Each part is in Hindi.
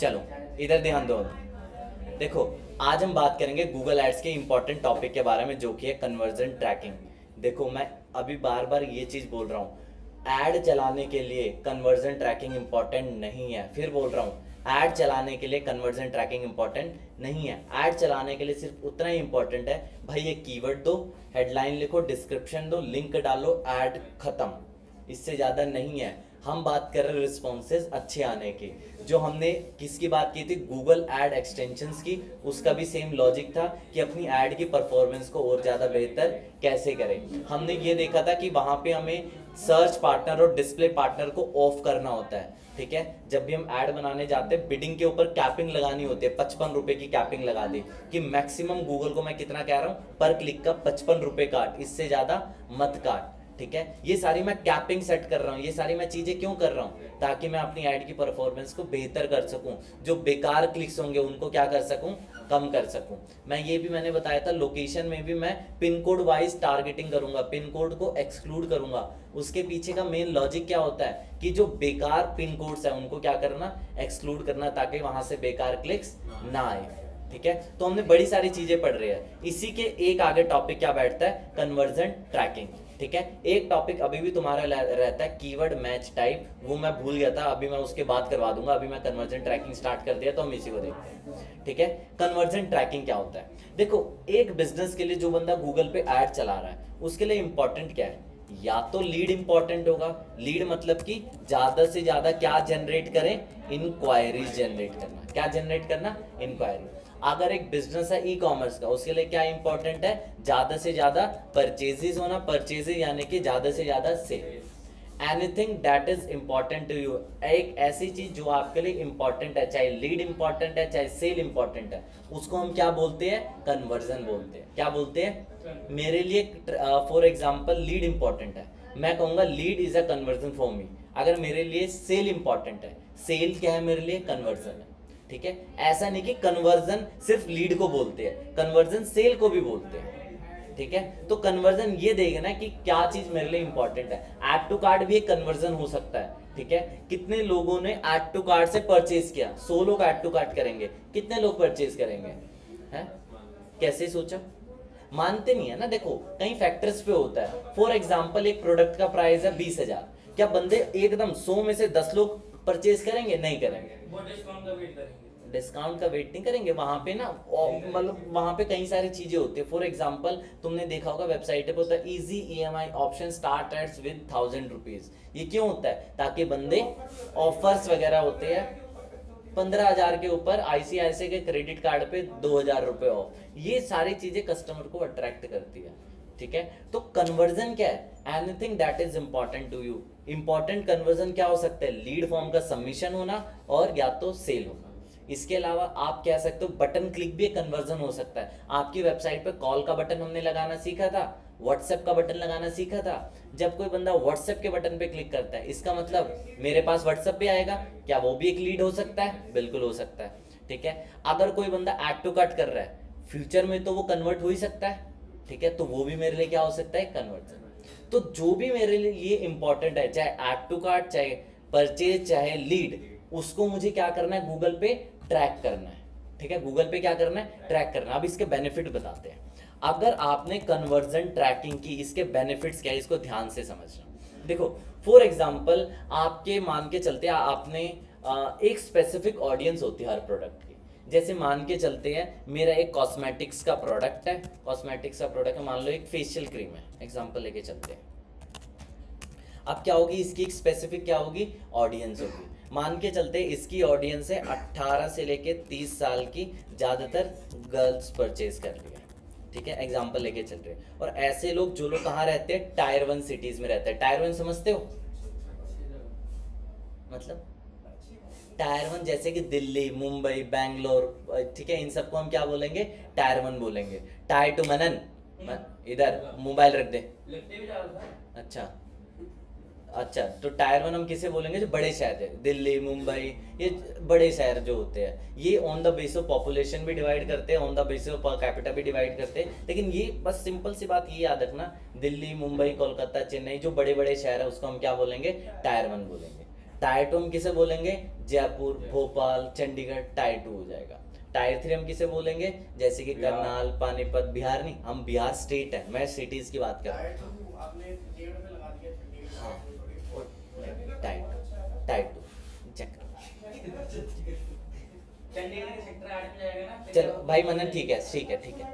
चलो इधर ध्यान दो। देखो, आज हम बात करेंगे गूगल एड्स के इंपॉर्टेंट टॉपिक के बारे में, जो कि है कन्वर्जन ट्रैकिंग। देखो, मैं अभी बार बार ये चीज़ बोल रहा हूँ, ऐड चलाने के लिए कन्वर्जन ट्रैकिंग इंपॉर्टेंट नहीं है। फिर बोल रहा हूँ, ऐड चलाने के लिए कन्वर्जन ट्रैकिंग इंपॉर्टेंट नहीं है। ऐड चलाने के लिए सिर्फ उतना ही इंपॉर्टेंट है, भाई ये कीवर्ड दो, हेडलाइन लिखो, डिस्क्रिप्शन दो, लिंक डालो, ऐड खत्म। इससे ज़्यादा नहीं है। हम बात कर रहे हैं रिस्पॉन्सेज अच्छे आने की। जो हमने किसकी बात की थी, गूगल ऐड एक्सटेंशंस की, उसका भी सेम लॉजिक था कि अपनी ऐड की परफॉर्मेंस को और ज़्यादा बेहतर कैसे करें। हमने ये देखा था कि वहाँ पे हमें सर्च पार्टनर और डिस्प्ले पार्टनर को ऑफ करना होता है। ठीक है, जब भी हम ऐड बनाने जाते हैं, बिडिंग के ऊपर कैपिंग लगानी होती है। 55 रुपए की कैपिंग लगा दी कि मैक्सिमम गूगल को मैं कितना कह रहा हूँ, पर क्लिक का 55 रुपए काट, इससे ज़्यादा मत काट। ठीक है, ये सारी मैं कैपिंग सेट कर रहा हूँ। ये सारी मैं चीजें क्यों कर रहा हूँ, ताकि मैं अपनी ऐड की परफॉर्मेंस को बेहतर कर सकूं, जो बेकार क्लिक्स होंगे उनको क्या कर सकूं, कम कर सकूं। मैंने बताया था, लोकेशन में भी मैं पिन कोड वाइज टारगेटिंग करूंगा, पिन कोड को एक्सक्लूड करूंगा। उसके पीछे का मेन लॉजिक क्या होता है कि जो बेकार पिन कोड्स है उनको क्या करना, एक्सक्लूड करना, ताकि वहां से बेकार क्लिक्स ना आए। ठीक है, तो हमने बड़ी सारी चीजें पढ़ रही है। इसी के एक आगे टॉपिक क्या बैठता है, कन्वर्जन ट्रैकिंग। ठीक है, एक टॉपिक अभी भी तुम्हारा रहता है कीवर्ड मैच टाइप, वो मैं भूल गया था, अभी मैं उसके बाद करवा दूंगा। अभी मैं कन्वर्जन ट्रैकिंग स्टार्ट कर दिया, तो हम इसी को देखते हैं। ठीक है, कन्वर्जन ट्रैकिंग क्या होता है। देखो, एक बिजनेस के लिए जो बंदा गूगल पे ऐड चला रहा है, उसके लिए इंपॉर्टेंट क्या है, या तो लीड इंपॉर्टेंट होगा। लीड मतलब कि ज्यादा से ज्यादा क्या जनरेट करें, इंक्वायरीज जनरेट करना। क्या जनरेट करना, इंक्वायरी। अगर एक बिजनेस है ई कॉमर्स का, उसके लिए क्या इंपॉर्टेंट है, ज्यादा से ज्यादा परचेजेस होना। परचेजेस यानी कि ज्यादा से ज्यादा sale. Anything that is important to you, एक ऐसी चीज जो आपके लिए इंपॉर्टेंट है, चाहे लीड इंपॉर्टेंट है, चाहे सेल इंपॉर्टेंट है, उसको हम क्या बोलते हैं, कन्वर्जन बोलते हैं। क्या बोलते हैं, मेरे लिए फॉर एग्जाम्पल लीड इंपॉर्टेंट है, मैं कहूंगा lead is a conversion for me. अगर मेरे लिए सेल इंपॉर्टेंट है, सेल क्या है मेरे लिए, कन्वर्जन है। ठीक है, ऐसा नहीं कि कन्वर्जन सिर्फ लीड को बोलते हैं, कन्वर्जन सेल को भी बोलते हैं। ठीक है, तो कन्वर्जन ये देगा ना कि क्या चीज मेरे लिए इंपॉर्टेंट है। ऐड टू कार्ड भी एक कन्वर्जन हो सकता है। ठीक है, कितने लोगों ने ऐड टू कार्ड से परचेज किया, 100 लोग ऐड टू कार्ड करेंगे, कितने लोग परचेज करेंगे, है कैसे सोचा, मानते नहीं है ना। देखो, कई फैक्टर्स पे होता है। फॉर एग्जाम्पल, एक प्रोडक्ट का प्राइस है 20,000, क्या बंदे एकदम 100 में से 10 लोग परचेज करेंगे, नहीं करेंगे, वो डिस्काउंट का वेट करेंगे। डिस्काउंट का वेट नहीं करेंगे, वहां पे ना मतलब वहां पे कई सारी चीजें होती है। फॉर एग्जांपल, तुमने देखा होगा वेबसाइट पे होता है easy EMI option start at with 1000 rupees. ये क्यों होता है, ताकि बंदे ऑफर्स वगैरह होते हैं 15,000 के ऊपर आईसीआईसी के क्रेडिट कार्ड पे 2,000 रुपए ऑफ। ये सारी चीजें कस्टमर को अट्रैक्ट करती है। ठीक है, तो कन्वर्जन क्या है, anything that is important to you. Important conversion क्या हो सकता है, लीड फॉर्म का सबमिशन होना और या तो सेल होना। इसके अलावा आप कह सकते हो बटन क्लिक भी एक कन्वर्जन हो सकता है। आपकी वेबसाइट पे कॉल का बटन हमने लगाना सीखा था, व्हाट्सएप का बटन लगाना सीखा था। जब कोई बंदा व्हाट्सएप के बटन पे क्लिक करता है, इसका मतलब मेरे पास व्हाट्सएप पे आएगा, क्या वो भी एक लीड हो सकता है, बिल्कुल हो सकता है। ठीक है, अगर कोई बंदा ऐड टू कार्ट कर रहा है, फ्यूचर में तो वो कन्वर्ट हो ही सकता है। ठीक है, तो वो भी मेरे लिए क्या हो सकता है, कन्वर्जन। तो जो भी मेरे लिए ये इंपॉर्टेंट है, चाहे ऐड टू कार्ट, चाहे परचेज, चाहे लीड, उसको मुझे क्या करना है, गूगल पे ट्रैक करना है। ठीक है, गूगल पे क्या करना है, ट्रैक करना है। अब इसके बेनिफिट बताते हैं। अगर आपने कन्वर्जन ट्रैकिंग की, इसके बेनिफिट्स क्या है, इसको ध्यान से समझना। देखो, फॉर एग्जांपल, आपके मान के चलते आपने एक स्पेसिफिक ऑडियंस होती है हर प्रोडक्ट की। जैसे मान के चलते हैं, मेरा एक कॉस्मेटिक्स का प्रोडक्ट है, कॉस्मेटिक्स का प्रोडक्ट है, मान लो एक फेशियल क्रीम है, एग्जांपल लेके चलते हैं। अब क्या होगी, इसकी एक स्पेसिफिक क्या होगी, ऑडियंस होगी। मान के चलते इसकी ऑडियंस है 18 से लेके 30 साल की, ज्यादातर गर्ल्स परचेज कर रही है। ठीक है, एग्जांपल लेके चल रहे हैं। और ऐसे लोग, जो लोग कहाँ रहते हैं, टायर 1 सिटीज में रहते हैं। टायर 1 समझते हो, मतलब टायर 1 जैसे कि दिल्ली, मुंबई, बैंगलोर। ठीक है, इन सबको हम क्या बोलेंगे, टायर 1 बोलेंगे। टायर 2 मनन, इधर मोबाइल रख दे। अच्छा अच्छा, तो टायर 1 हम किसे बोलेंगे, जो बड़े शहर है, दिल्ली, मुंबई, ये बड़े शहर जो होते हैं। ये on the base of population भी डिवाइड करते हैं, on the base of per capita भी डिवाइड करते हैं। लेकिन ये बस सिंपल सी बात ये याद रखना, दिल्ली, मुंबई, कोलकाता, चेन्नई, जो बड़े बड़े शहर है, उसको हम क्या बोलेंगे, टायर 1 बोलेंगे। टायर 2 हम किसे बोलेंगे, जयपुर, भोपाल, चंडीगढ़ टायर 2 हो जाएगा। टायर 3 हम किसे बोलेंगे, जैसे कि करनाल, पानीपत, बिहार नहीं, हम बिहार स्टेट है, मैं सिटीज की बात कर रहा हूँ। हाँ, टायर टायर 2 चेक। चलो भाई मनन ठीक है, ठीक है, ठीक है,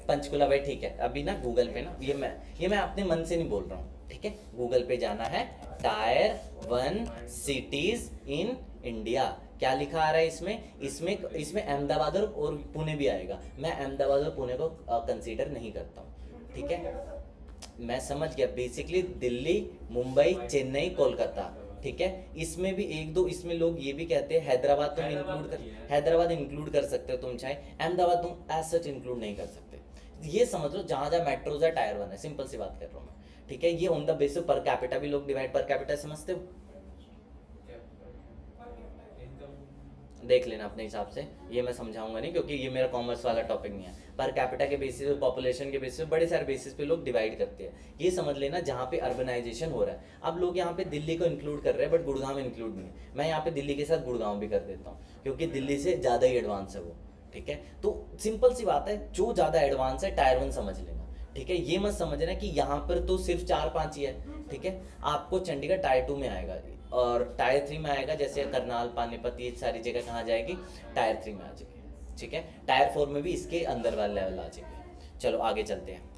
पंचकुला भाई ठीक है। अभी ना गूगल पे ना, ये मैं अपने मन से नहीं बोल रहा हूँ, ठीक है। गूगल पे जाना है, टायर 1 सिटीज इन इंडिया, क्या लिखा आ रहा है इसमें, इसमें अहमदाबाद और पुणे भी आएगा। मैं अहमदाबाद और पुणे को कंसीडर नहीं करता हूँ, ठीक है। मैं समझ गया, बेसिकली दिल्ली, मुंबई, चेन्नई, कोलकाता, ठीक है। इसमें भी एक दो, इसमें लोग ये भी कहते हैं हैदराबाद तुम इंक्लूड कर, हैदराबाद इंक्लूड कर सकते हो तुम चाहे, अहमदाबाद तुम एज सच इंक्लूड नहीं कर सकते। ये समझ लो जहां जहां मेट्रोज है टायर 1 है, सिंपल सी बात कर रहा हूँ मैं, ठीक है। ये on the basis per capita भी लोग डिवाइड, पर कैपिटा समझते हो, देख लेना अपने हिसाब से, ये मैं समझाऊंगा नहीं क्योंकि ये मेरा कॉमर्स वाला टॉपिक नहीं है। पर कैपिटा के बेसिस पे, पॉपुलेशन के बेसिस पे, बड़े सारे बेसिस पे लोग डिवाइड करते हैं। ये समझ लेना जहाँ पे अर्बनाइजेशन हो रहा है, अब लोग यहाँ पे दिल्ली को इंक्लूड कर रहे हैं बट गुड़गांव इंक्लूड नहीं है। मैं यहाँ पे दिल्ली के साथ गुड़गांव भी कर देता हूँ क्योंकि दिल्ली से ज़्यादा ही एडवांस है वो, ठीक है। तो सिंपल सी बात है, जो ज़्यादा एडवांस है टायर 1 समझ लेना, ठीक है। ये मत समझना कि यहाँ पर तो सिर्फ 4-5 ही है, ठीक है। आपको चंडीगढ़ टायर 2 में आएगा और टायर 3 में आएगा, जैसे करनाल, पानीपत, ये सारी जगह कहाँ जाएगी, टायर 3 में आ जाएगी, ठीक है। टायर 4 में भी इसके अंदर वाला लेवल आ जाएगी। चलो आगे चलते हैं।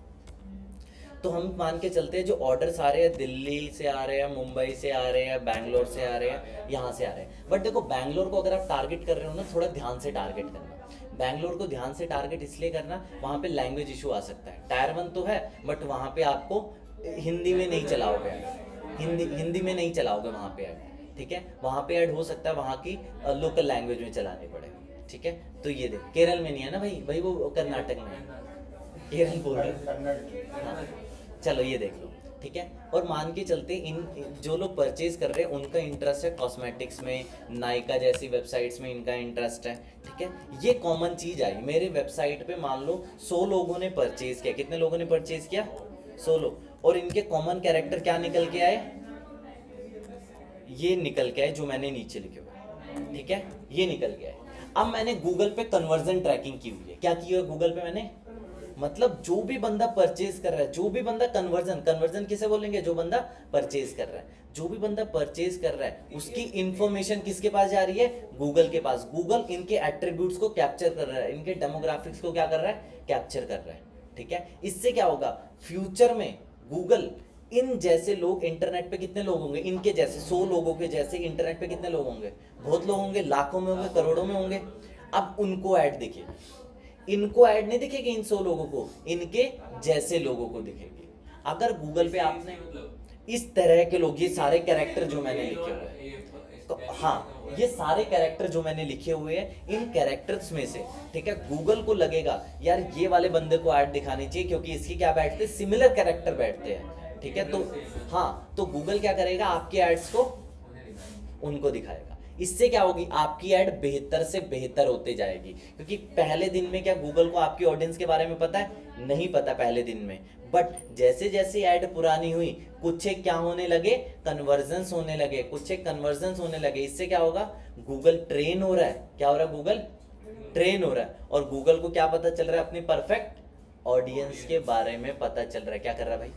तो हम मान के चलते हैं जो ऑर्डर सारे हैं दिल्ली से आ रहे हैं, मुंबई से आ रहे हैं, बैंगलोर से आ रहे हैं, यहाँ से आ रहे हैं। बट देखो बैंगलोर को अगर आप टारगेट कर रहे हो ना, थोड़ा ध्यान से टारगेट करना। बैंगलोर को ध्यान से टारगेट इसलिए करना, वहाँ पे लैंग्वेज इशू आ सकता है। टायर 1 तो है बट वहाँ पे आपको हिंदी में नहीं चलाओगे, हिंदी में नहीं चलाओगे वहाँ पे ऐड, ठीक है। वहाँ पे ऐड हो सकता है वहाँ की लोकल लैंग्वेज में चलानी पड़े, ठीक है। तो ये देख, केरल में नहीं है ना भाई, भाई वो कर्नाटक में है, केरल बोल रहे, हाँ। चलो ये देख लो, ठीक है। और मान के चलते इन जो लोग परचेज कर रहे हैं उनका इंटरेस्ट है कॉस्मेटिक्स में, नायका जैसी वेबसाइट्स में इनका इंटरेस्ट है, ठीक है। ये कॉमन चीज आई मेरे वेबसाइट पे, मान लो 100 लोगों ने परचेज किया, कितने लोगों ने परचेज किया, 100 लोग, और इनके कॉमन कैरेक्टर क्या निकल के आए, ये निकल के आए जो मैंने नीचे लिखे हुए, ठीक है, ये निकल के आए। अब मैंने गूगल पे कन्वर्जन ट्रैकिंग की हुई है, क्या की हुई है गूगल पे मैंने, मतलब जो भी बंदा परचेज कर रहा है, जो भी बंदा कन्वर्जन किसे बोलेंगे, जो बंदा परचेज कर रहा है, जो भी बंदा परचेज कर रहा है उसकी इंफॉर्मेशन किसके पास जा रही है, गूगल के पास। गूगल इनके एट्रीब्यूट्स को कैप्चर कर रहा है, इनके डेमोग्राफिक्स को क्या कर रहा है, कैप्चर कर रहा है, ठीक है। इससे क्या होगा, फ्यूचर में गूगल इन जैसे लोग इंटरनेट पे कितने लोग होंगे, इनके जैसे 100 लोगों के जैसे इंटरनेट पे कितने लोग होंगे, बहुत लोग होंगे, लाखों में होंगे, करोड़ों में होंगे। अब उनको ऐड दिखेगी, इनको ऐड नहीं दिखेगी इन 100 लोगों को, इनके जैसे लोगों को दिखेगी। अगर गूगल पे आपने इस तरह के लोग, ये सारे कैरेक्टर जो मैंने लिखे हुए हैं, तो हाँ ये सारे कैरेक्टर जो मैंने लिखे हुए हैं, इन कैरेक्टर्स में से, ठीक है, गूगल को लगेगा यार ये वाले बंदे को ऐड दिखानी चाहिए क्योंकि इसकी क्या बैठते हैं, सिमिलर कैरेक्टर बैठते हैं, ठीक है। तो हाँ, तो गूगल क्या करेगा, आपके एड्स को उनको दिखाएगा। इससे क्या होगी, आपकी ऐड बेहतर से बेहतर होते जाएगी, क्योंकि पहले दिन में क्या गूगल को आपकी ऑडियंस के बारे में पता है, नहीं पता पहले दिन में। बट जैसे जैसे ऐड पुरानी हुई, कुछ एक क्या होने लगे, कन्वर्जन्स होने लगे, कुछ एक कन्वर्जन्स होने लगे। इससे क्या होगा, गूगल ट्रेन हो रहा है, क्या हो रहा है, गूगल ट्रेन हो रहा है। और गूगल को क्या पता चल रहा है, अपनी परफेक्ट ऑडियंस के बारे में पता चल रहा है। क्या कर रहा है भाई,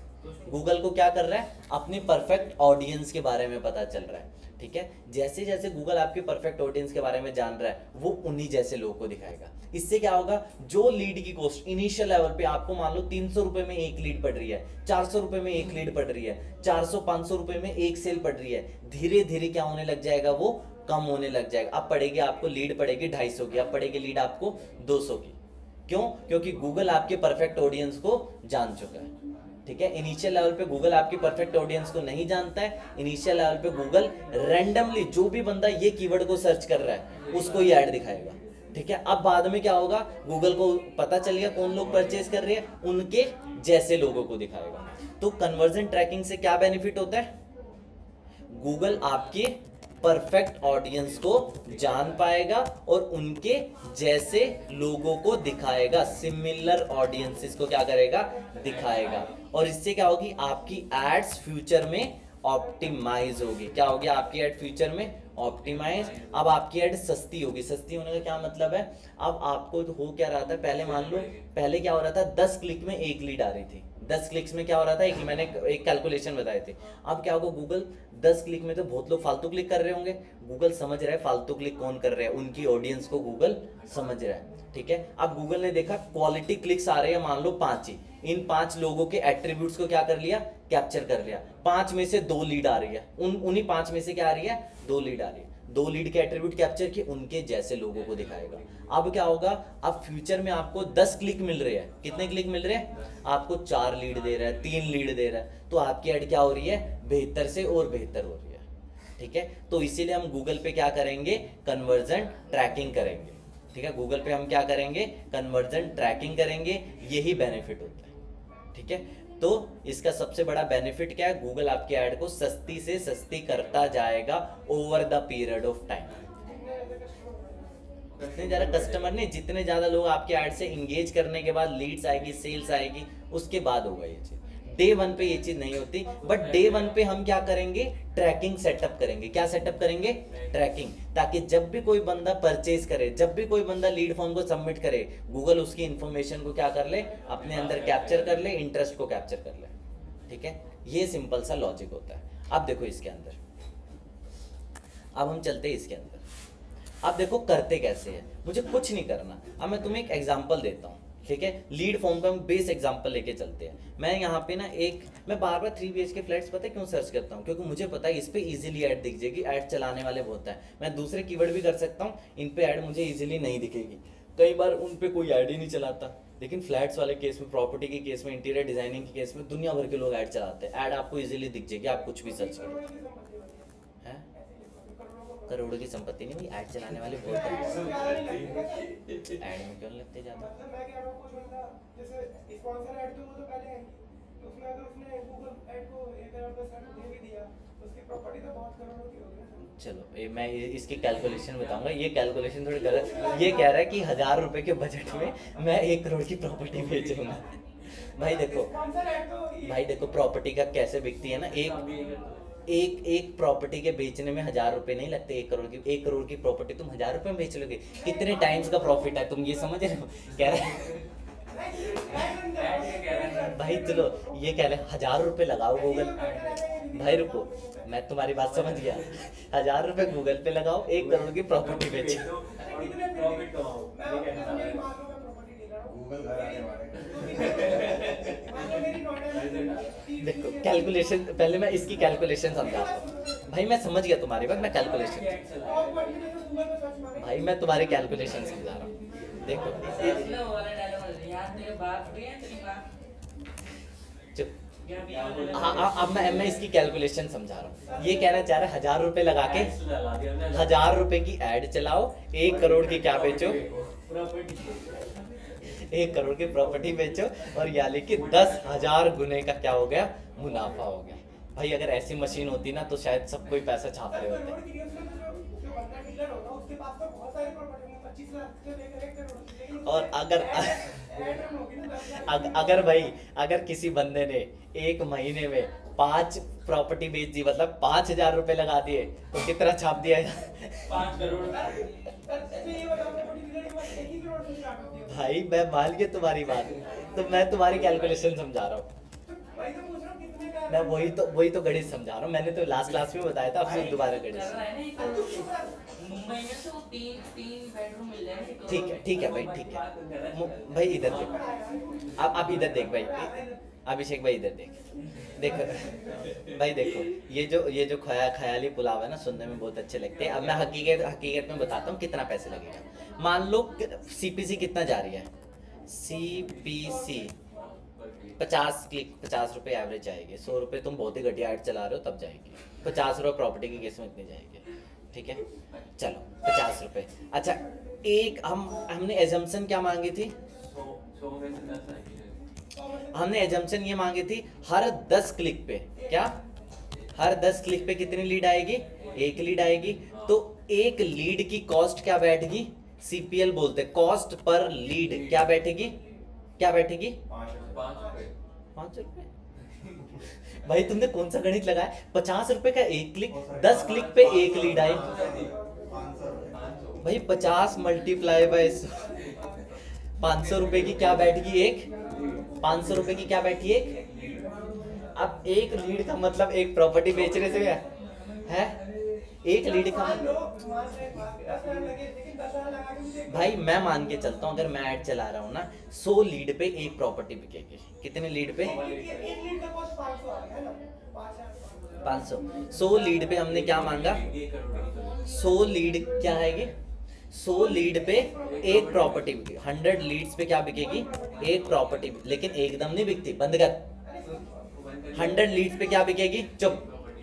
गूगल को क्या कर रहा है, अपनी परफेक्ट ऑडियंस के बारे में पता चल रहा है, ठीक है। जैसे जैसे गूगल आपके परफेक्ट ऑडियंस के बारे में जान रहा है, वो उन्हीं जैसे लोगों को दिखाएगा। इससे क्या होगा, जो लीड की कॉस्ट इनिशियल लेवल पे आपको मान लो 300 रुपए में एक लीड पड़ रही है, 400 रुपए में एक लीड पड़ रही है, 400-500 रुपए में एक सेल पड़ रही है, धीरे धीरे क्या होने लग जाएगा, वो कम होने लग जाएगा। अब पड़ेगी आपको लीड पड़ेगी 250 की, अब पड़ेगी लीड आपको 200 की। क्यों, क्योंकि गूगल आपके परफेक्ट ऑडियंस को जान चुका है, ठीक है। इनिशियल लेवल पे गूगल आपकी परफेक्ट ऑडियंस को नहीं जानता है। इनिशियल लेवल पे गूगल रैंडमली जो भी बंदा ये कीवर्ड को सर्च कर रहा है उसको ये ऐड दिखाएगा, ठीक है। अब बाद में क्या होगा, गूगल को पता चल गया कौन लोग परचेज कर रहे हैं, उनके जैसे लोगों को दिखाएगा। तो कन्वर्जन ट्रैकिंग से क्या बेनिफिट होता है, गूगल आपके परफेक्ट ऑडियंस को जान पाएगा और उनके जैसे लोगों को दिखाएगा, सिमिलर ऑडियंसेस को क्या करेगा, दिखाएगा। और इससे क्या होगी, आपकी एड्स फ्यूचर में ऑप्टिमाइज होगी। क्या होगी, आपकी एड फ्यूचर में ऑप्टिमाइज। अब आपकी ऐड सस्ती होगी, सस्ती होने का क्या मतलब है, अब आपको तो हो क्या रहा था, पहले मान लो, पहले क्या हो रहा था, 10 क्लिक में एक लीड आ रही थी, 10 क्लिक्स में क्या हो रहा था, एक मैंने एक कैलकुलेशन बताई थी। अब क्या होगा, गूगल 10 क्लिक में तो बहुत लोग फालतू क्लिक कर रहे होंगे, गूगल समझ रहा है फालतू क्लिक कौन कर रहे हैं, उनकी ऑडियंस को गूगल समझ रहा है, ठीक है। अब गूगल ने देखा क्वालिटी क्लिक्स आ रहे हैं मान लो 5 ही, इन 5 लोगों के एट्रीब्यूट्स को क्या कर लिया, कैप्चर कर लिया, 5 में से 2 लीड आ रही है, उन्हीं 5 में से क्या आ रही है, 2 लीड आ रही है, 2 लीड के एट्रीब्यूट कैप्चर किए, उनके जैसे लोगों को दिखाएगा। अब क्या होगा, अब फ्यूचर में आपको 10 क्लिक मिल रहे हैं, कितने क्लिक मिल रहे हैं, आपको 4 लीड दे रहा है, 3 लीड दे रहा है, तो आपकी ऐड क्या हो रही है, बेहतर से और बेहतर हो रही है, ठीक है। तो इसीलिए हम गूगल पे क्या करेंगे, कन्वर्जन ट्रैकिंग करेंगे, ठीक है। गूगल पे हम क्या करेंगे, कन्वर्जन ट्रैकिंग करेंगे, यही बेनिफिट होता है, ठीक है। तो इसका सबसे बड़ा बेनिफिट क्या है, गूगल आपकी ऐड को सस्ती से सस्ती करता जाएगा over the period of time. जितने ज्यादा कस्टमर नहीं, जितने ज्यादा लोग आपके ऐड से इंगेज करने के बाद लीड्स आएगी, सेल्स आएगी, उसके बाद होगा ये चीज। डे 1 पे ये चीज नहीं होती, बट डे 1 पे हम क्या करेंगे, ट्रैकिंग सेटअप करेंगे। क्या सेटअप करेंगे, ट्रैकिंग, ताकि जब भी कोई बंदा परचेज करे, जब भी कोई बंदा लीड फॉर्म को सबमिट करे, गूगल उसकी इंफॉर्मेशन को क्या कर ले, अपने अंदर कैप्चर कर ले, इंटरेस्ट को कैप्चर कर ले, ठीक है। ये सिंपल सा लॉजिक होता है। अब देखो इसके अंदर, अब हम चलते हैं इसके अंदर। अब देखो करते कैसे हैं, मुझे कुछ नहीं करना। अब मैं तुम्हें एक एग्जांपल देता हूँ, ठीक है। लीड फॉर्म का हम बेस एग्जांपल लेके चलते हैं। मैं यहाँ पे ना मैं बार बार 3 BHK फ्लैट्स पता है क्यों सर्च करता हूँ, क्योंकि मुझे पता है इस पे इजीली ऐड दिख जाएगी, ऐड चलाने वाले बहुत है। मैं दूसरे कीवर्ड भी कर सकता हूँ, इन पे ऐड मुझे इजीली नहीं दिखेगी, कई बार उन पे कोई ऐड ही नहीं चलाता। लेकिन फ्लैट्स वाले केस में, प्रॉपर्टी के केस में, इंटीरियर डिजाइनिंग के केस में दुनिया भर के लोग ऐड चलाते हैं। ऐड आपको इजीली दिख जाएगी, आप कुछ भी सर्च करो। करोड़ों की संपत्ति नहीं भाई, ऐड चलाने वाले बहुत हैं। ऐड में क्यों लगते ज्यादा, मैं कह रहा हूँ कुछ बंदा जैसे स्पॉन्सर ऐड तो वो तो पहले है, तो उसमें अगर उसने गूगल ऐड को 1000 दे भी दिया, तो उसकी प्रॉपर्टी तो बहुत करोड़ों की होगी ना। चलो मैं इसकी कैलकुलेशन बताऊंगा। ये कैलकुलेशन थोड़ी गलत, ये कह रहा है कि 1000 रुपए के बजट में मैं 1 करोड़ की प्रॉपर्टी बेचूंगा। भाई देखो, भाई देखो प्रॉपर्टी का कैसे बिकती है ना, एक प्रॉपर्टी के बेचने में 1000 रुपए नहीं लगते। 1 करोड़ की प्रॉपर्टी तुम 1000 रुपए में बेच लोगे, कितने टाइम्स का प्रॉफिट है, तुम ये समझ रहे हो, कह रहे भाई चलो ये कह रहे 1000 रुपए लगाओ गूगल। भाई रुको, मैं तुम्हारी बात समझ गया, 1000 रुपए गूगल पे लगाओ, 1 करोड़ की प्रॉपर्टी बेचो, प्रॉफिट कमाओ। गूगल घर आने वाले देखो कैलकुलेशन, पहले मैं इसकी कैलकुलेशन समझाता हूँ। भाई मैं समझ गया तुम्हारी बात, मैं कैलकुलेशन, भाई मैं तुम्हारी कैलकुलेशन समझा रहा हूँ। देखो चुप, हाँ अब मैं इसकी कैलकुलेशन समझा रहा हूँ। ये कहना चाह रहा है 1000 रुपए लगा के 1000 रुपए की ऐड चलाओ, 1 करोड़ की क्या बेचो, 1 करोड़ की प्रॉपर्टी बेचो, और यानी कि 10,000 गुने का क्या हो गया, मुनाफा हो गया। भाई अगर ऐसी मशीन होती ना तो शायद सब कोई पैसा छाप रहे होते। और अगर भाई अगर किसी बंदे ने 1 महीने में 5 प्रॉपर्टी बेच दी, मतलब 5,000 रुपए लगा दिए, तो कितना छाप दिया, 5 करोड़। भाई मैं मान गया तुम्हारी बात, तो मैं तुम्हारी कैलकुलेशन समझा रहा हूँ। मैं वही तो गणित समझा रहा हूँ, मैंने तो लास्ट क्लास में बताया था, अब फिर दोबारा गणित। मुंबई में तो तीन बेडरूम मिल जाएंगे। ठीक है भाई, ठीक है भाई, इधर देख, अब इधर देख भाई, अभिषेक भाई इधर देखो भाई देखो, ये जो ख्याली पुलाव है ना, सुनने में बहुत अच्छे लगते हैं। अब मैं हकीकत में बताता हूँ कितना पैसे लगेगा। मान लो CPC कितना जा रही है, CPC 50 रुपए एवरेज आएगी। 100 रुपए तुम बहुत ही घटिया ऐड चला रहे हो तब जाएगी, 50 रुपए प्रॉपर्टी के केस में इतनी जाएगी, ठीक है। चलो 50 रुपए, अच्छा एक हमने एजम्पशन क्या मांगी थी, हमने एजम्पशन ये मांगी थी हर 10 क्लिक पे, क्या हर 10 क्लिक पे कितनी लीड आएगी, 1 लीड आएगी। तो 1 लीड की कॉस्ट क्या बैठेगी, CPL बोलते, कॉस्ट पर लीड क्या बैठेगी, 5 रुपए। भाई तुमने कौन सा गणित लगाया? 50 रुपए का एक क्लिक, 10 क्लिक पे एक लीड आई। भाई 50 मल्टीप्लाई बाय 500 रुपए की क्या बैठगी एक? 500 रुपए की क्या बैठी एक? अब एक लीड का मतलब एक प्रॉपर्टी बेचने से है? एक लीड का मान लो, मान रहे 10,000 लगे, लेकिन 10,000 लगा के मुझे भाई मैं मान के चलता हूँ, अगर मैं ऐड चला रहा हूँ ना, 100 लीड पे एक प्रॉपर्टी बिकेगी। कितने लीड पे? एक लीड का कॉस्ट 500 आ गया है ना, 5,000 500। 100 लीड पे हमने क्या मांगा? 100 लीड क्या आएगी? 100 लीड पे एक प्रॉपर्टी बिकेगी। 100 लीड्स पे क्या बिकेगी? एक प्रॉपर्टी। लेकिन एकदम नहीं बिकती, बंद कर। 100 लीड्स पे क्या बिकेगी? चुप।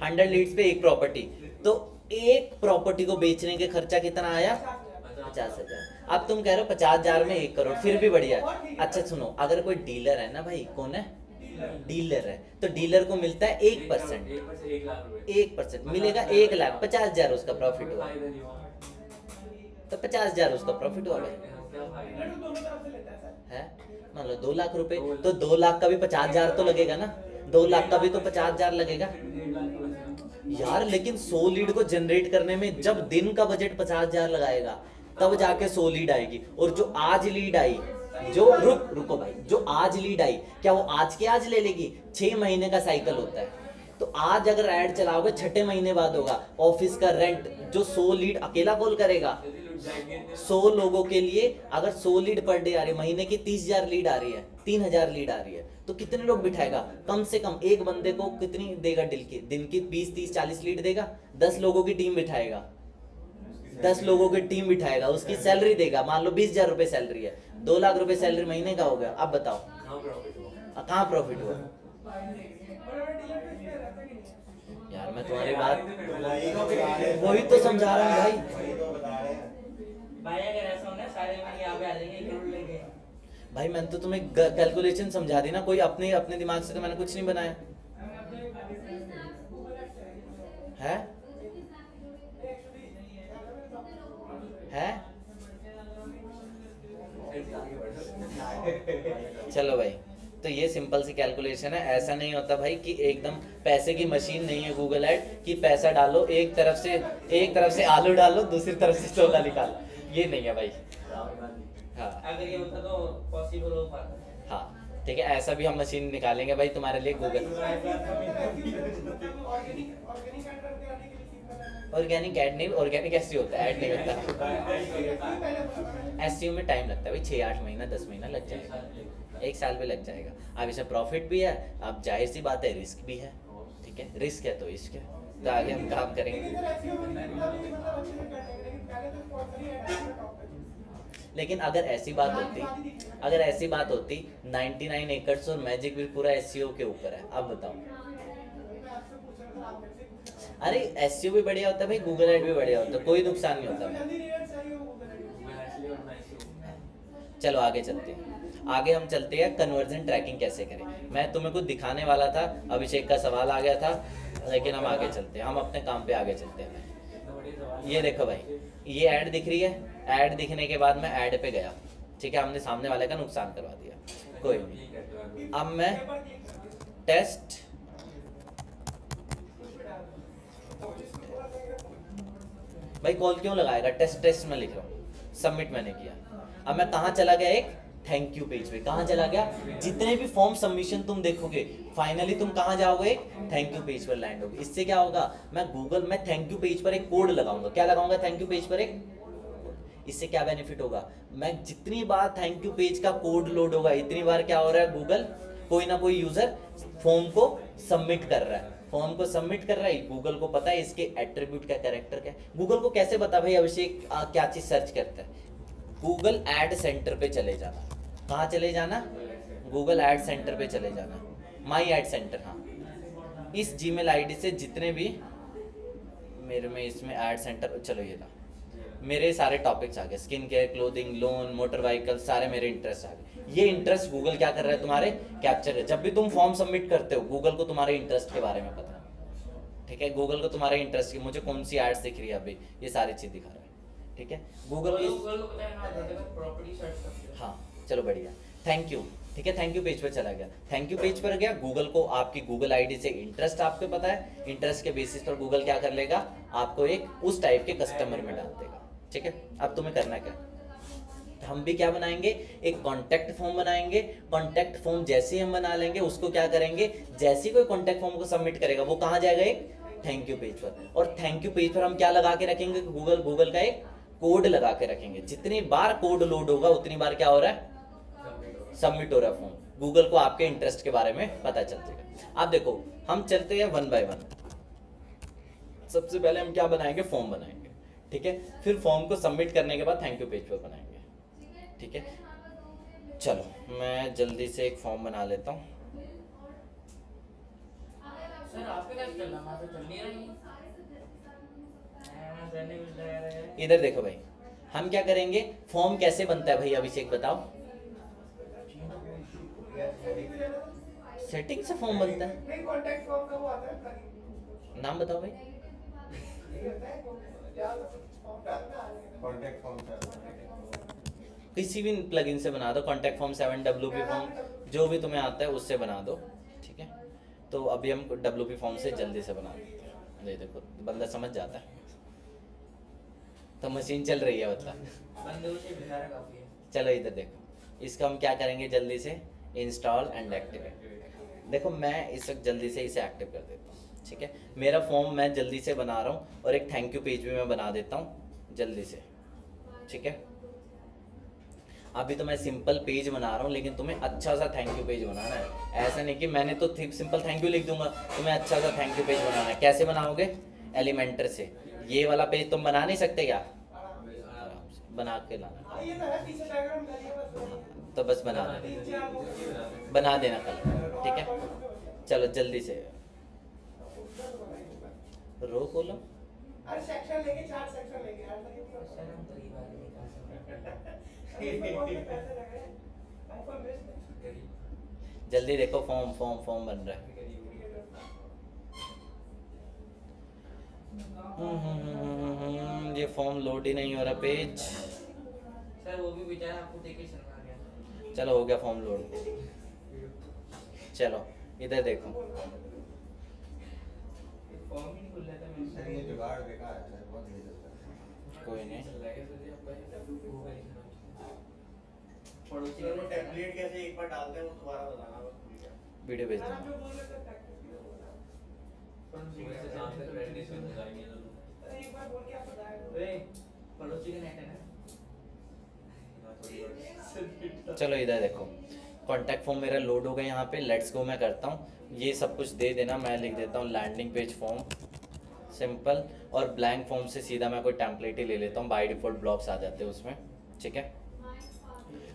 100 लीड्स पे एक प्रॉपर्टी, तो एक प्रॉपर्टी को बेचने के खर्चा कितना आया? 50,000। अब तुम कह रहे हो 50,000 में 1 करोड़, फिर भी बढ़िया है। अच्छा सुनो, अगर कोई डीलर है ना भाई, कौन है? डीलर है, तो डीलर को मिलता है 1%। 1% मिलेगा, 1,00,000, 50,000 उसका प्रॉफिट हुआ। तो 50,000 उसका प्रॉफिट हुआ भाई, दोनों तरफ से लेता है सर। है? मान लो 2 लाख रुपए, तो 2 लाख का भी 50,000 तो लगेगा ना, 2 लाख का भी तो 50,000 लगेगा यार। लेकिन 100 लीड को जनरेट करने में जब दिन का बजट 50,000 लगाएगा, तब जाके 100 लीड आएगी। और जो आज लीड आई, जो रुको भाई, जो आज लीड आई, क्या वो आज के आज ले लेगी? 6 महीने का साइकिल होता है, तो आज अगर ऐड चलाओगे 6ठे महीने बाद होगा। ऑफिस का रेंट, जो 100 लीड अकेला कॉल करेगा, 100 लोगों के लिए अगर 100 लीड पर डे आ रही है, महीने की 30,000 लीड आ रही है, 3,000 लीड आ रही है, तो कितने लोग बिठाएगा? कम से कम एक बंदे को कितनी देगा? दिन की 20, 30, 40 लीड देगा। 10 लोगों की टीम बिठाएगा, 10 लोगों की टीम बिठाएगा, उसकी सैलरी देगा। मान लो 20,000 रुपए सैलरी है, 2 लाख रुपए सैलरी महीने का हो गया। अब बताओ कहाँ प्रॉफिट हुआ? बड़े-बड़े डीलर तो इसमें रहते ही नहीं। यार मैं तुम्हारी बात वही तो समझा रहा हूँ भाई। भाई अगर ऐसा होना सारे में यहाँ पे आ जाएंगे, 1 करोड़ लेके। भाई मैंने तो तुम्हें कैलकुलेशन समझा दी ना, कोई अपने अपने दिमाग से तो मैंने कुछ नहीं बनाया है। चलो भाई, तो ये सिंपल सी कैलकुलेशन है। ऐसा नहीं होता भाई कि एकदम पैसे की मशीन नहीं है गूगल ऐड, कि पैसा डालो एक तरफ से आलू डालो, दूसरी तरफ से सोना निकालो, ये नहीं है भाई। हाँ अगर ये होता तो पॉसिबल हो पाता। हाँ ठीक है, ऐसा भी हम मशीन निकालेंगे भाई तुम्हारे लिए गूगल। ऑर्गेनिक ऐड नहीं, ऑर्गेनिक ऐसे होता है, ऐड नहीं होता। एसईओ में टाइम लगता है भाई, 6-8 महीना 10 महीना लग जाएगा, 1 साल भी लग जाएगा। अब इसमें प्रॉफिट भी है, अब जाहिर सी बात है रिस्क भी है, ठीक है? रिस्क है तो इश्क है, तो आगे हम काम करेंगे। लेकिन अगर ऐसी बात होती 99 एकर्स और मैजिक भी पूरा एसईओ के ऊपर है, अब बताओ। अरे एसईओ भी बढ़िया होता है भाई, गूगल ऐड भी बढ़िया होता है, कोई नुकसान नहीं होता भाई। चलो आगे चलते हैं, आगे हम चलते हैं कन्वर्जन ट्रैकिंग कैसे करें। मैं तुम्हें कुछ दिखाने वाला था, अभिषेक का सवाल आ गया था, लेकिन हम आगे चलते हैं, हम अपने काम पे आगे चलते हैं। ये देखो भाई, ये ऐड दिख रही है, ऐड दिखने के बाद मैं ऐड पे गया, ठीक है? हमने सामने वाले का नुकसान करवा दिया, कोई नहीं। अब मैं टेस्ट भाई कॉल क्यों लगाएगा? टेस्ट में लिख रहा हूँ, सबमिट मैंने किया। अब मैं कहाँ चला गया? एक थैंक यू पेज पे। कहाँ चला गया? जितने भी फॉर्म सबमिशन तुम देखोगे, फाइनली तुम कहाँ जाओगे? थैंक यू पेज पर लैंड होगे। इससे क्या होगा? मैं थैंक यू पेज पर एक कोड लगाऊंगा। क्या लगाऊंगा थैंक यू पेज पर? एक। इससे क्या बेनिफिट होगा? मैं जितनी बार थैंक यू पेज का कोड लोड होगा, इतनी बार क्या हो रहा है? गूगल कोई ना कोई यूजर फॉर्म को सबमिट कर रहा है, गूगल को पता है इसके एट्रीब्यूट क्या, कैरेक्टर क्या। गूगल को कैसे पता भाई अभिषेक क्या चीज सर्च करता है? गूगल एड सेंटर पे चले जाना। कहाँ चले जाना? गूगल एड सेंटर पे चले जाना, माई एड सेंटर। हाँ, इस जीमेल आईडी से जितने भी मेरे में इसमें एड सेंटर, चलो ये था, मेरे सारे टॉपिक्स आ गए, skin care, clothing, loan, motor vehicle, सारे मेरे इंटरेस्ट आ गए। ये इंटरेस्ट गूगल क्या कर रहा है? तुम्हारे कैप्चर है। जब भी तुम फॉर्म सबमिट करते हो, गूगल को तुम्हारे इंटरेस्ट के बारे में पता है, ठीक है? गूगल को तुम्हारे इंटरेस्ट की, मुझे कौन सी एड्स दिख रही है अभी, ये सारी चीज दिखा रहा है, ठीक है? गूगल को पता है ना, प्रॉपर्टी सर्च करते हैं। हाँ चलो बढ़िया, थैंक यू। ठीक है, थैंक यू पेज पर चला गया, थैंक यू पेज पर गया, गूगल को आपकी गूगल आईडी से इंटरेस्ट आपको पता है, इंटरेस्ट के बेसिस पर गूगल क्या कर लेगा, आपको एक उस टाइप के कस्टमर में डाल देगा। ठीक है, अब तुम्हें करना क्या, हम भी क्या बनाएंगे, एक कॉन्टैक्ट फॉर्म बनाएंगे। कॉन्टैक्ट फॉर्म जैसे ही हम बना लेंगे, उसको क्या करेंगे, जैसे ही कोई कॉन्टैक्ट फॉर्म को सबमिट करेगा वो कहाँ जाएगा, एक थैंक यू पेज पर। और थैंक यू पेज पर हम क्या लगा के रखेंगे, गूगल का एक कोड लगा के रखेंगे। जितनी बार कोड लोड होगा उतनी बार क्या हो रहा है, सबमिट हो रहा है फॉर्म। गूगल को आपके इंटरेस्ट के बारे में पता चल जाएगा। आप देखो, हम चलते हैं वन बाय वन। सबसे पहले हम क्या बनाएंगे, फॉर्म बनाएंगे। ठीक है, फिर फॉर्म को सबमिट करने के बाद थैंक यू पेज पर बनाएंगे। ठीक है, चलो मैं जल्दी से एक फॉर्म बना लेता हूँ। सर आपके पास चलना, मैं तो चल नहीं रही। इधर देखो भाई, हम क्या करेंगे, फॉर्म कैसे बनता है भाई, अभिषेक बताओ। सेटिंग से फॉर्म बनता है, नहीं कॉन्टैक्ट फॉर्म का वो आता है plugin। नाम बताओ भाई। ये होता है या फॉर्म डालना है कॉन्टैक्ट फॉर्म किसी भी प्लगइन से बना दो, कॉन्टैक्ट फॉर्म 7WP फॉर्म, जो भी तुम्हें आता है उससे बना दो। ठीक है, तो अभी हम WP फॉर्म से जल्दी से बना देते हैं। ये देखो बंदा समझ जाता है, तो मशीन चल रही है मतलब। बंदूक से बिहार काफी है। चलो इधर देखो, इसका हम क्या करेंगे, जल्दी से इंस्टॉल एंड एक्टिवेट। देखो मैं इस वक्त जल्दी से इसे एक्टिव कर देता हूँ। ठीक है, मेरा फॉर्म मैं जल्दी से बना रहा हूँ और एक थैंक यू पेज भी मैं बना देता हूँ जल्दी से। ठीक है, अभी तो मैं सिंपल पेज बना रहा हूँ, लेकिन तुम्हें अच्छा सा थैंक यू पेज बनाना है। ऐसा नहीं कि मैंने तो सिंपल थैंक यू लिख दूंगा, तुम्हें अच्छा सा थैंक यू पेज बनाना है। कैसे बनाओगे, एलिमेंटर से। ये वाला पेज तुम बना नहीं सकते क्या, आराम से बना के लाना। ये तो है, पीछे बैकग्राउंड डालिए बस। तो बस बना नीचे आप वो बना देना कल। ठीक है, चलो जल्दी से रो खोलो। अरे सेक्शन लेंगे, 4 सेक्शन लेंगे यार, तो ये तो सर हम गरीब आदमी कहाँ से इसमें बहुत पैसे लग रहे हैं, iPhone बेस्ट है। जल्दी देखो, फॉर्म फॉर्म फॉर्म बन रहा है। ये फॉर्म लोड ही नहीं हो रहा पेज। सर वो भी बेचारा आपको देख के शर्मा गया। चलो हो गया फॉर्म लोड। चलो इधर देखो, फॉर्म ही नहीं खुल रहा था मेरे सर ये जुगाड़ बेकार है सर, बहुत नहीं चलता है। कोई नहीं। पड़ोसी सर वो टेम्पलेट कैसे एक बार डालते हैं वो दोबारा बताना बस भूल गया। वीडियो भेज आप जो देना। बोल रहे थे प्रैक्टिस भी होगा। अरे एक बार बोल के आप बताया पड़ोसी का नेट है ना। चलो इधर देखो, कॉन्टैक्ट फॉर्म मेरा लोड हो गया यहाँ पे। लेट्स गो मैं करता हूँ, ये सब कुछ दे देना। मैं लिख देता हूँ लैंडिंग पेज फॉर्म सिंपल, और ब्लैंक फॉर्म से सीधा मैं कोई टेम्पलेट ही ले लेता हूँ। बाय डिफॉल्ट ब्लॉक्स आ जाते हैं उसमें। ठीक है,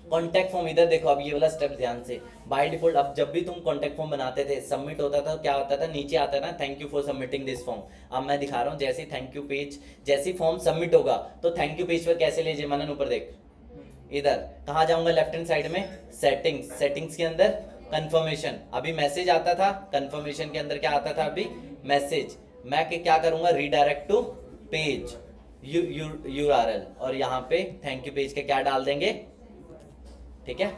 कॉन्टैक्ट फॉर्म इधर देखो, अब ये वाला स्टेप ध्यान से। बाय डिफॉल्ट अब जब भी तुम कॉन्टैक्ट फॉर्म बनाते थे, सबमिट होता था, तो क्या होता था, नीचे आता था thank you for submitting this form. अब मैं दिखा रहा हूँ, जैसे थैंक यू पेज, जैसे फॉर्म सबमिट होगा तो थैंक यू पेज पर कैसे ले जाए। मनन ऊपर देख, इधर कहाँ जाऊंगा, लेफ्ट हैंड साइड में सेटिंग्स, सेटिंग्स के अंदर कंफर्मेशन। अभी मैसेज आता था, कंफर्मेशन के अंदर क्या आता था, अभी मैसेज। मैं क्या करूंगा, रीडायरेक्ट टू पेज URL, और यहाँ पे थैंक यू पेज के क्या डाल देंगे। ठीक है,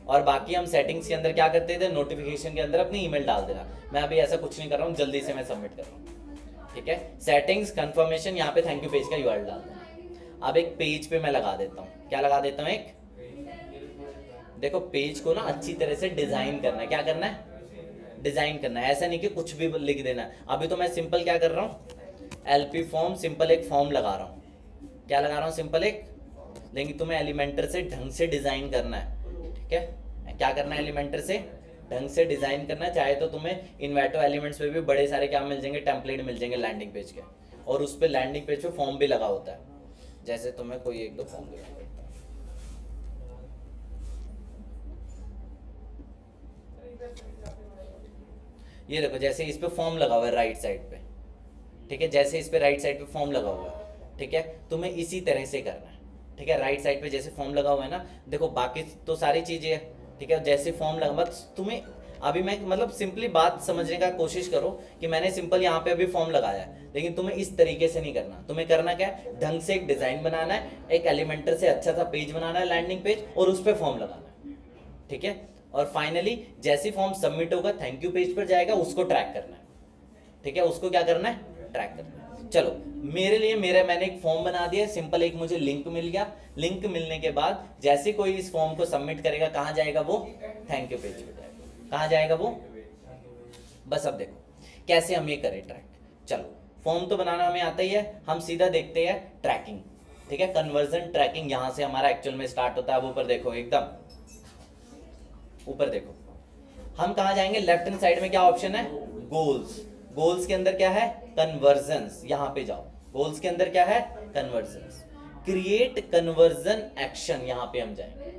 और बाकी हम सेटिंग्स के अंदर क्या करते थे, नोटिफिकेशन के अंदर अपनी ईमेल डाल देना। मैं अभी ऐसा कुछ नहीं कर रहा हूँ, जल्दी से मैं सबमिट कर रहा हूँ। ठीक है, सेटिंग्स, कंफर्मेशन, यहाँ पे थैंक यू पेज का URL डाल देना। अब एक पेज पे मैं लगा देता हूँ, क्या लगा देता हूँ, एक देखो पेज को ना अच्छी तरह से डिजाइन करना है। क्या करना है, डिजाइन करना है। ऐसा नहीं कि कुछ भी लिख देना है। अभी तो मैं सिंपल क्या कर रहा हूँ, LP फॉर्म, सिंपल एक फॉर्म लगा रहा हूँ। क्या लगा रहा हूँ, सिंपल एक। लेकिन तुम्हें एलिमेंटर से ढंग से डिजाइन करना है। ठीक है, क्या करना है, एलिमेंटर से ढंग से डिजाइन करना है। चाहे तो तुम्हें इन्वेटो एलिमेंट्स पे भी बड़े सारे क्या मिल जाएंगे, टेम्पलेट मिल जाएंगे लैंडिंग पेज के, और उस पर लैंडिंग पेज पे फॉर्म भी लगा होता है। जैसे तुम्हें कोई एक दो फॉर्म दिखा देता हूं। ये देखो, जैसे इस पे फॉर्म लगा हुआ है राइट साइड पे। ठीक है, जैसे इस पे राइट साइड पे फॉर्म लगा हुआ है। ठीक है, तुम्हें इसी तरह से करना है। ठीक है, राइट साइड पे जैसे फॉर्म लगा हुआ है ना, देखो बाकी तो सारी चीजें है। ठीक है, जैसे फॉर्म लगा, बस तुम्हें अभी मैं मतलब सिंपली बात समझने का कोशिश करो कि मैंने सिंपल यहाँ पे अभी फॉर्म लगाया है, लेकिन तुम्हें इस तरीके से नहीं करना। तुम्हें करना क्या है, ढंग से एक डिजाइन बनाना है, एक एलिमेंटर से अच्छा सा पेज बनाना है, लैंडिंग पेज, और उस पर फॉर्म लगाना है। ठीक है, और फाइनली जैसी फॉर्म सबमिट होगा थैंक यू पेज पर जाएगा, उसको ट्रैक करना है। ठीक है, उसको क्या करना है, ट्रैक करना है। चलो मेरे लिए मैंने एक फॉर्म बना दिया, सिंपल एक मुझे लिंक मिल गया। लिंक मिलने के बाद जैसे कोई इस फॉर्म को सबमिट करेगा कहाँ जाएगा वो, थैंक यू पेज पे जाएगा। कहाँ जाएगा वो, बस अब देखो कैसे हम ये करें ट्रैक। चलो फॉर्म तो बनाना हमें आता ही है, हम सीधा देखते हैं ट्रैकिंग। ठीक है, कन्वर्जन ट्रैकिंग यहां से हमारा एक्चुअल में स्टार्ट होता है। अब ऊपर देखो, एकदम ऊपर देखो, हम कहाँ जाएंगे, लेफ्ट हैंड साइड में क्या ऑप्शन है, गोल्स। गोल्स के अंदर क्या है, कन्वर्जन्स। यहां पे जाओ, गोल्स के अंदर क्या है, कन्वर्जन्स। क्रिएट कन्वर्जन एक्शन, यहां पे हम जाएंगे।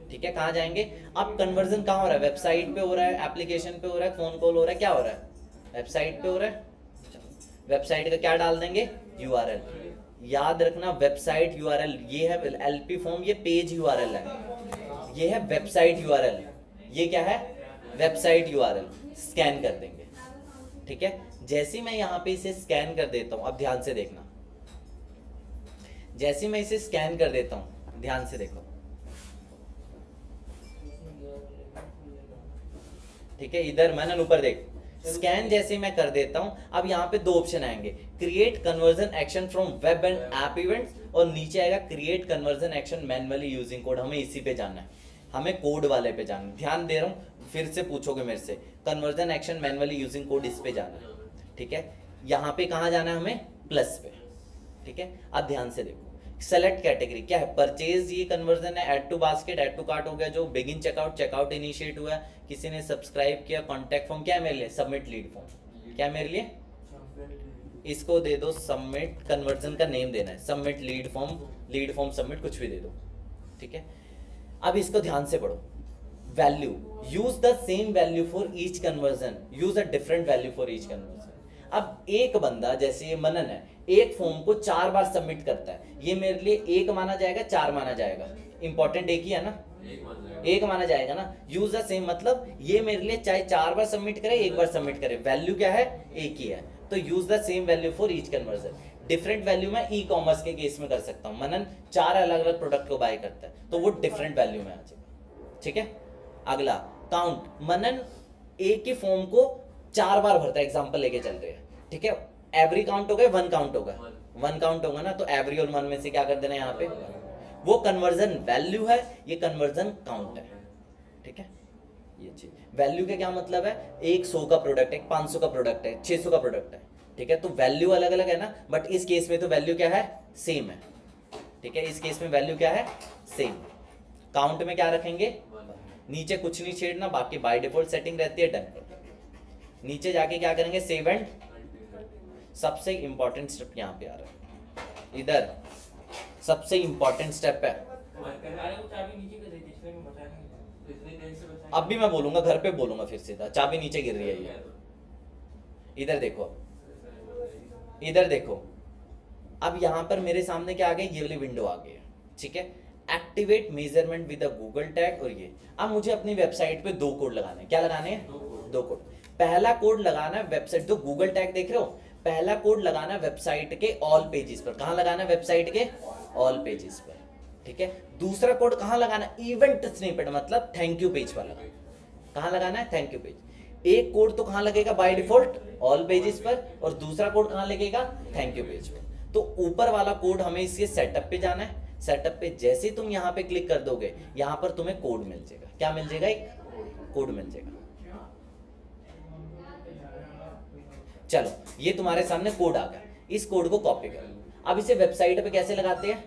ठीक है, कहाँ जाएंगे, अब कन्वर्जन कहाँ हो रहा है, वेबसाइट पे हो रहा है, एप्लीकेशन पे हो रहा है, फोन कॉल हो रहा है, क्या हो रहा है, वेबसाइट पे हो रहा है। वेबसाइट का क्या डाल देंगे, यूआरएल। याद रखना वेबसाइट यूआरएल, ये है एलपी फॉर्म, ये पेज यूआरएल है, ये है वेबसाइट यूआरएल, ये क्या है, वेबसाइट यूआरएल। स्कैन कर देंगे। ठीक है, जैसे मैं यहाँ पे इसे स्कैन कर देता हूँ, अब ध्यान से देखना, जैसे मैं इसे स्कैन कर देता हूँ, ध्यान से देखो। ठीक है, इधर मनन ऊपर देख, स्कैन जैसे मैं कर देता हूं, अब यहाँ पे दो ऑप्शन आएंगे, create conversion action from web and app events, और नीचे आएगा create conversion action manually using code. हमें इसी पे जाना है, हमें कोड वाले पे जाना है। ध्यान दे रहा हूँ, फिर से पूछोगे मेरे से, conversion action manually using code, इस पे जाना है। ठीक है, यहाँ पे कहाँ जाना है हमें, प्लस पे। ठीक है, अब ध्यान से देखो, सेलेक्ट कैटेगरी क्या है, परचेज, ये कन्वर्जन है, add to basket, add to cart हो गया, जो बिगिन चेकआउट, चेकआउट इनिशिएट हुआ है, किसी ने सब्सक्राइब किया, कॉन्टैक्ट फॉर्म, क्या है मेरे लिए, सबमिट लीड फॉर्म, क्या है मेरे लिए, इसको दे दो सबमिट, कन्वर्जन का नेम देना है, सबमिट लीड फॉर्म सबमिट, कुछ भी दे दो। ठीक है, अब इसको ध्यान से पढ़ो, value, use the same value for each conversion, use a different value for each conversion. अब एक बंदा, जैसे ये मनन है, एक फॉर्म को 4 बार सबमिट करता है, ये मेरे लिए 1 माना जाएगा, 4 माना जाएगा, इंपॉर्टेंट एक ही है ना, एक माना जाएगा ना। यूज द सेम मतलब ये मेरे लिए चाहे 4 बार सबमिट करे, 1 बार सबमिट करे, वैल्यू क्या है, एक ही है। तो use the same value for each conversion. Different value मैं ई कॉमर्स के केस में कर सकता हूँ, मनन 4 अलग अलग प्रोडक्ट को बाय करता है, तो वो डिफरेंट वैल्यू में आ जाएगा। ठीक है, अगला काउंट, मनन एक ही फॉर्म को 4 बार भरता है, एग्जाम्पल लेके चल रहे हैं। ठीक है, एवरी काउंट होगा, 1 काउंट होगा, 1 काउंट होगा ना, तो एवरी और 1 में से क्या कर देना है यहाँ पे, वो कन्वर्जन वैल्यू है, ये कन्वर्जन काउंट है। ठीक है, ये चीज वैल्यू का क्या मतलब है, एक 100 का प्रोडक्ट है, 500 का प्रोडक्ट है, 600 का प्रोडक्ट है। ठीक है, तो वैल्यू अलग अलग है ना, बट इस केस में तो वैल्यू क्या है, सेम है। ठीक है, इस केस में वैल्यू क्या है, सेम। काउंट में क्या रखेंगे, नीचे कुछ नहीं छेड़ना, बाकी बाय डिफॉल्ट सेटिंग रहती है, डन कर दो। नीचे जाके क्या करेंगे, सेव एंड, सबसे इंपॉर्टेंट स्टेप यहाँ पे आ रहा है, इधर सबसे इंपॉर्टेंट स्टेप है। अरे वो चाबी नीचे कर दी थी, इसलिए मैं बता नहीं, तो इतनी देर से बता। अब भी मैं बोलूंगा, घर पे बोलूंगा फिर सीधा, चाबी नीचे गिर रही है ये। इधर देखो, इधर देखो, अब यहाँ पर मेरे सामने क्या आ गया, ये वाली विंडो आ गई है। ठीक है, activate measurement with a Google tag, और ये अब मुझे अपनी वेबसाइट पे 2 कोड लगाने हैं। क्या लगाने हैं, 2 कोड। पहला कोड लगाना है वेबसाइट, तो गूगल टैग देख रहे हो, पहला कोड लगाना है वेबसाइट के ऑल पेजेस पर। कहां लगाना है, वेबसाइट के ऑल पेजेस पर। ठीक है, दूसरा कोड कहां लगाना है, इवेंट स्निपेट, मतलब थैंक यू पेज वाला। कहां लगाना है, थैंक यू पेज। एक कोड तो कहां लगेगा, बाय डिफॉल्ट ऑल पेजेस पर, और दूसरा कोड कहां लगेगा, थैंक यू पेज पर। तो ऊपर वाला कोड हमें इसके सेटअप पे जाना है। सेटअप पे जैसे ही तुम यहाँ पे क्लिक कर दोगे, यहाँ पर तुम्हें कोड मिल जाएगा। क्या मिल जाएगा, एक कोड मिल जाएगा। चलो, ये तुम्हारे सामने कोड आ गया, इस कोड को कॉपी करो। अब इसे वेबसाइट पे कैसे लगाते हैं,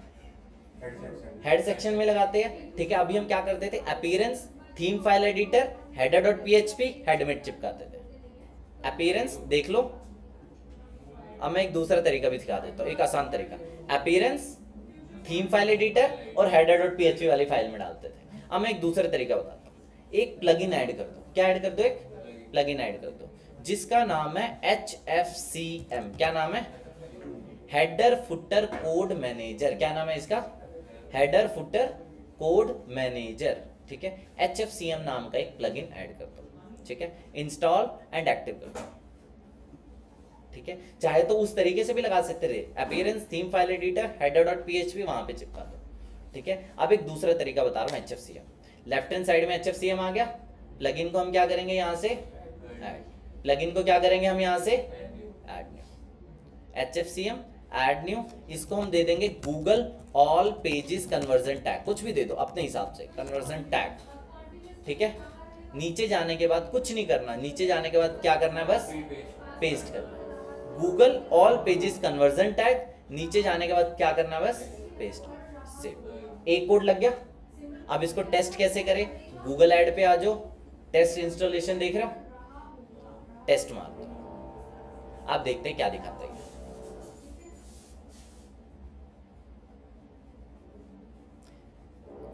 हेड सेक्शन में लगाते हैं। ठीक है, अभी हम क्या करते थे, appearance, theme file editor, header.php, head में चिपकाते थे। अपीयरेंस देख लो, अब मैं एक दूसरा तरीका भी दिखा देता हूँ, एक आसान तरीका। अपीयरेंस, थीम फाइल एडिटर और header.php वाली फाइल में डालते थे। अब मैं एक दूसरा तरीका बताता हूँ, एक प्लगइन ऐड कर दो। क्या ऐड कर दो, एक प्लगइन ऐड कर दो, जिसका नाम है HFCM। क्या नाम है, हेडर फुटर कोड मैनेजर। क्या नाम है इसका, हेडर फुटर कोड मैनेजर। ठीक है, HFCM नाम का एक प्लगइन ऐड कर दो। ठीक है, इंस्टॉल एंड एक्टिव कर दो। ठीक है, चाहे तो उस तरीके से भी लगा सकते थे, appearance, theme file editor, header.php वहां पे चिपका दो। ठीक है, अब एक दूसरा तरीका बता रहा हूँ, HFCM। लेफ्ट हैंड साइड में HFCM आ गया, प्लगइन को हम क्या करेंगे यहाँ से ऐड, प्लगइन को क्या करेंगे हम यहाँ से add new, HFCM add new, इसको हम दे देंगे Google all pages conversion tag, कुछ भी दे दो अपने हिसाब से कन्वर्जन टैग, ठीक है। नीचे जाने के बाद कुछ नहीं करना, नीचे जाने के बाद क्या करना है, बस पेस्ट करना है Google all pages conversion tag, नीचे जाने के बाद क्या करना है, बस पेस्ट, सेव। एक कोड लग गया। अब इसको टेस्ट कैसे करें, गूगल ऐड पे आ जाओ, टेस्ट इंस्टॉलेशन देख रहे हो, टेस्ट मार दो, आप देखते हैं क्या दिखाता है।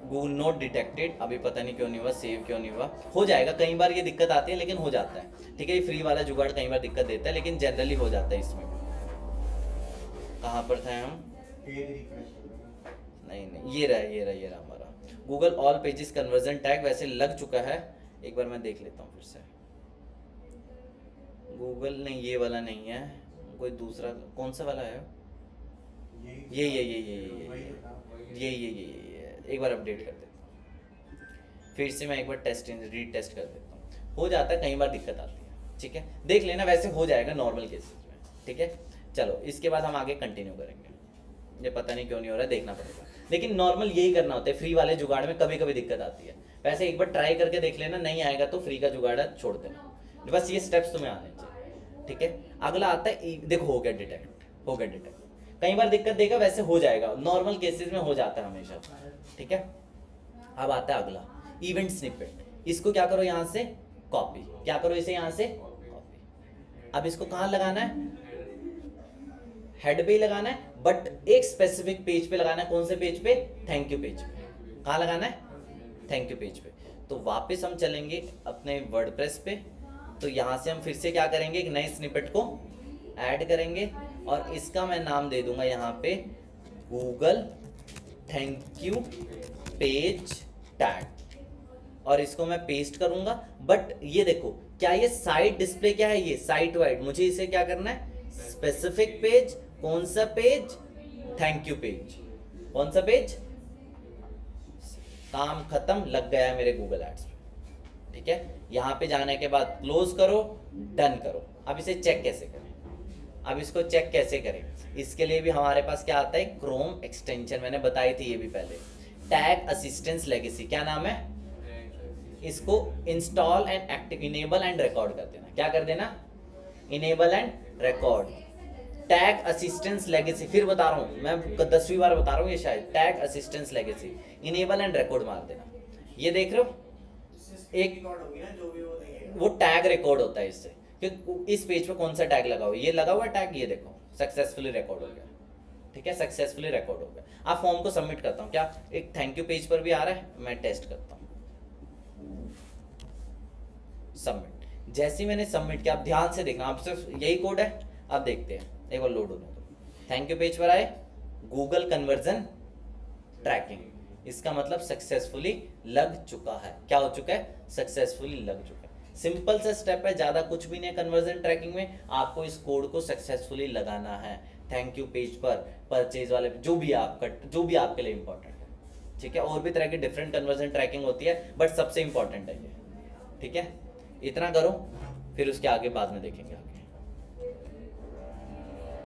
गूगल नोट डिटेक्टेड, अभी पता नहीं क्यों नहीं हुआ, सेव क्यों नहीं हुआ, हो जाएगा, कई बार ये दिक्कत आती है लेकिन हो जाता है, ठीक है। ये फ्री वाला जुगाड़ कई बार दिक्कत देता है लेकिन जनरली हो जाता है इसमें। कहाँ पर थे हम, पेज रिफ्रेश कर देना। नहीं ये रहा हमारा Google all pages conversion tag, वैसे लग चुका है, एक बार मैं देख लेता हूँ फिर से। गूगल नहीं, ये वाला नहीं है, कोई दूसरा, कौन सा वाला है, ये एक बार अपडेट कर देता हूँ, फिर से मैं एक बार रीटेस्ट कर देता हूँ, हो जाता है, कई बार दिक्कत आती है, ठीक है, देख लेना, वैसे हो जाएगा नॉर्मल केसेस में, ठीक है। चलो इसके बाद हम आगे कंटिन्यू करेंगे, ये पता नहीं क्यों नहीं हो रहा है, देखना पड़ेगा, लेकिन नॉर्मल यही करना होता है, फ्री वाले जुगाड़ में कभी कभी दिक्कत आती है, वैसे एक बार ट्राई करके देख लेना, नहीं आएगा तो फ्री का जुगाड़ छोड़ देना, बस ये स्टेप्स तुम्हें आने चाहिए, ठीक है। अगला आता है, देखो हो गया डिटेक्ट, कई बार दिक्कत देगा, वैसे हो जाएगा, नॉर्मल केसेस में हो जाता है हमेशा, ठीक है। अब आता है अगला इवेंट स्निपेट, इसको क्या करो, यहाँ से कॉपी, क्या करो, इसे यहाँ से कॉपी। अब इसको कहाँ लगाना है, हेड पे ही लगाना है, बट एक स्पेसिफिक पेज पे लगाना है, कौन से पेज पे, थैंक यू पेज पे। कहाँ लगाना है, थैंक यू पेज पे। तो वापस हम चलेंगे अपने वर्डप्रेस पे, तो यहाँ से हम फिर से क्या करेंगे, एक नए स्निपेट को ऐड करेंगे और इसका मैं नाम दे दूंगा यहाँ पे Google thank you page tag, और इसको मैं पेस्ट करूंगा। बट ये देखो, क्या ये साइट डिस्प्ले, क्या है ये साइट वाइड, मुझे इसे क्या करना है, स्पेसिफिक पेज, कौन सा पेज, थैंक यू पेज, कौन सा पेज, काम खत्म, लग गया है मेरे गूगल एड्स पे, ठीक है। यहाँ पे जाने के बाद क्लोज करो, डन करो। अब इसे चेक कैसे करें, अब इसको चेक कैसे करें, इसके लिए भी हमारे पास क्या आता है, क्रोम एक्सटेंशन, मैंने बताई थी ये भी पहले, टैग असिस्टेंस लेगेसी, क्या नाम है, इसको install and active, enable and record कर देना, क्या कर देना, enable and record, tag assistance legacy, फिर बता रहा हूँ मैं, 10वीं बार बता रहा हूँ ये शायद, tag assistance legacy, enable and record मार देना। ये देख रहे हो, एक रिकॉर्ड होगी ना, जो भी वो देंगे वो टैग रिकॉर्ड होता है इससे, कि इस पेज पे कौन सा टैग लगा हुआ है, ये लगा हुआ टैग, ये देखो सक्सेसफुली रिकॉर्ड हो गया, ठीक है, सक्सेसफुली रिकॉर्ड हो गया। आप फॉर्म को सबमिट करता हूँ, क्या एक थैंक यू पेज पर भी आ रहा है, मैं टेस्ट करता हूँ, सबमिट। जैसे ही मैंने सबमिट किया, आप ध्यान से देखना, आप सिर्फ यही कोड है, आप देखते हैं, एक बार लोड होने दो, थैंक यू पेज पर आए, गूगल कन्वर्जन ट्रैकिंग, इसका मतलब सक्सेसफुली लग चुका है, क्या हो चुका है, सक्सेसफुली लग चुका है। सिंपल सा स्टेप है, ज्यादा कुछ भी नहीं कन्वर्जन ट्रैकिंग में, आपको इस कोड को सक्सेसफुली लगाना है थैंक यू पेज पर, परचेज वाले, जो भी आपके लिए इंपॉर्टेंट है, ठीक है। और भी तरह की डिफरेंट कन्वर्जन ट्रैकिंग होती है, बट सबसे इंपॉर्टेंट है ये, ठीक है। इतना करो, फिर उसके आगे बाद में देखेंगे।